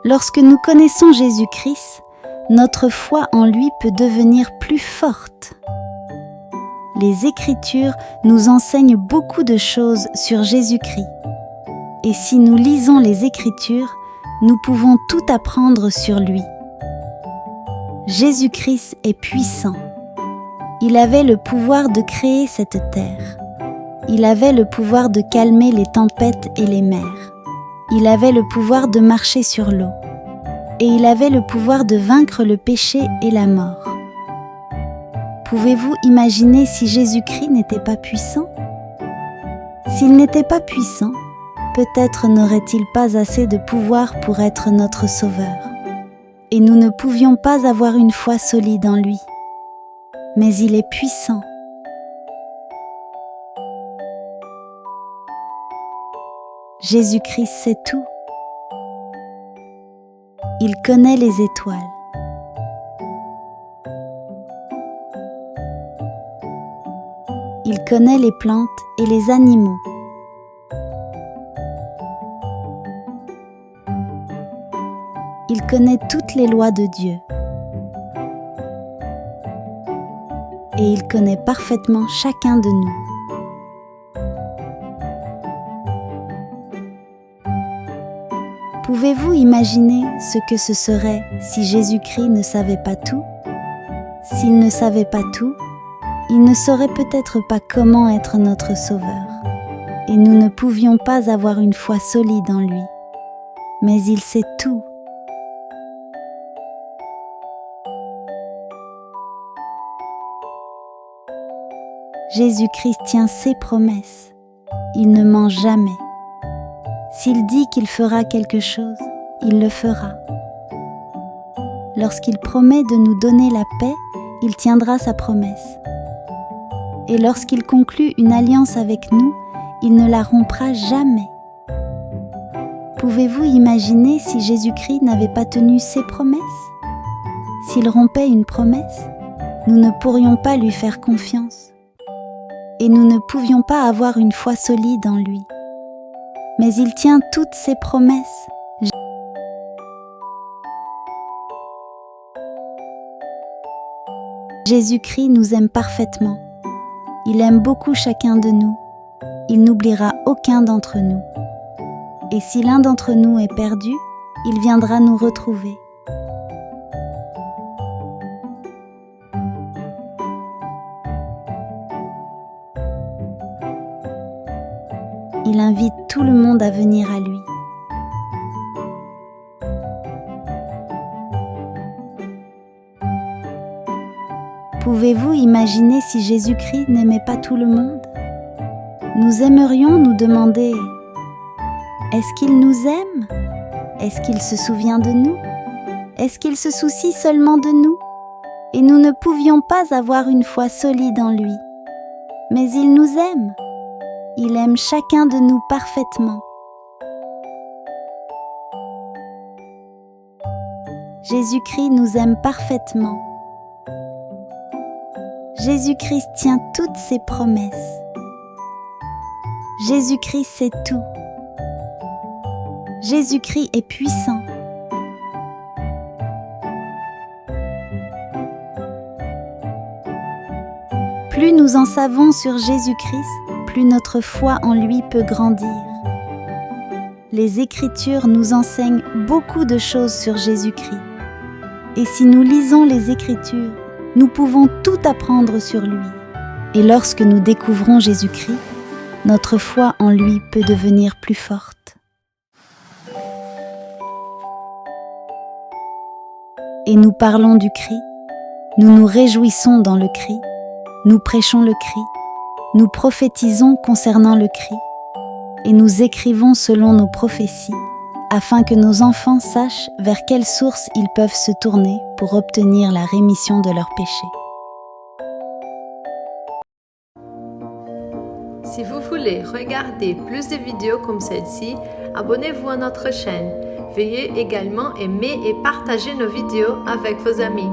Lorsque nous connaissons Jésus-Christ, notre foi en lui peut devenir plus forte. Les Écritures nous enseignent beaucoup de choses sur Jésus-Christ. Et si nous lisons les Écritures, nous pouvons tout apprendre sur lui. Jésus-Christ est puissant. Il avait le pouvoir de créer cette terre. Il avait le pouvoir de calmer les tempêtes et les mers. Il avait le pouvoir de marcher sur l'eau. Et il avait le pouvoir de vaincre le péché et la mort. Pouvez-vous imaginer si Jésus-Christ n'était pas puissant? S'il n'était pas puissant, peut-être n'aurait-il pas assez de pouvoir pour être notre Sauveur. Et nous ne pouvions pas avoir une foi solide en lui. Mais il est puissant. Jésus-Christ sait tout. Il connaît les étoiles. Il connaît les plantes et les animaux. Il connaît toutes les lois de Dieu. Et il connaît parfaitement chacun de nous. Pouvez-vous imaginer ce que ce serait si Jésus-Christ ne savait pas tout? S'il ne savait pas tout, il ne saurait peut-être pas comment être notre Sauveur. Et nous ne pouvions pas avoir une foi solide en lui. Mais il sait tout. Jésus-Christ tient ses promesses. Il ne ment jamais. S'il dit qu'il fera quelque chose, il le fera. Lorsqu'il promet de nous donner la paix, il tiendra sa promesse. Et lorsqu'il conclut une alliance avec nous, il ne la rompra jamais. Pouvez-vous imaginer si Jésus-Christ n'avait pas tenu ses promesses? S'il rompait une promesse, nous ne pourrions pas lui faire confiance. Et nous ne pouvions pas avoir une foi solide en lui. Mais il tient toutes ses promesses. Jésus-Christ nous aime parfaitement. Il aime beaucoup chacun de nous. Il n'oubliera aucun d'entre nous. Et si l'un d'entre nous est perdu, il viendra nous retrouver. Il invite tout le monde à venir à lui. Pouvez-vous imaginer si Jésus-Christ n'aimait pas tout le monde? Nous aimerions nous demander, est-ce qu'il nous aime? Est-ce qu'il se souvient de nous? Est-ce qu'il se soucie seulement de nous? Et nous ne pouvions pas avoir une foi solide en lui. Mais il nous aime. Il aime chacun de nous parfaitement. Jésus-Christ nous aime parfaitement. Jésus-Christ tient toutes ses promesses. Jésus-Christ sait tout. Jésus-Christ est puissant. Plus nous en savons sur Jésus-Christ, plus notre foi en lui peut grandir. Les Écritures nous enseignent beaucoup de choses sur Jésus-Christ. Et si nous lisons les Écritures, nous pouvons tout apprendre sur lui. Et lorsque nous découvrons Jésus-Christ, notre foi en lui peut devenir plus forte. Et nous parlons du cri, nous nous réjouissons dans le cri, nous prêchons le cri, nous prophétisons concernant le cri, et nous écrivons selon nos prophéties, afin que nos enfants sachent vers quelle source ils peuvent se tourner pour obtenir la rémission de leurs péchés. Si vous voulez regarder plus de vidéos comme celle-ci, abonnez-vous à notre chaîne. Veuillez également aimer et partager nos vidéos avec vos amis.